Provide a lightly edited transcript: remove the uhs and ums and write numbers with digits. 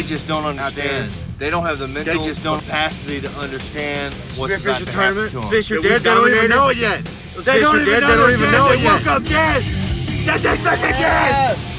just don't understand. They don't have the mental capacity to understand what's about to happen to them. Fish are dead, they don't even know it yet. They don't even know it yet. They woke up dead. That's fucking dead.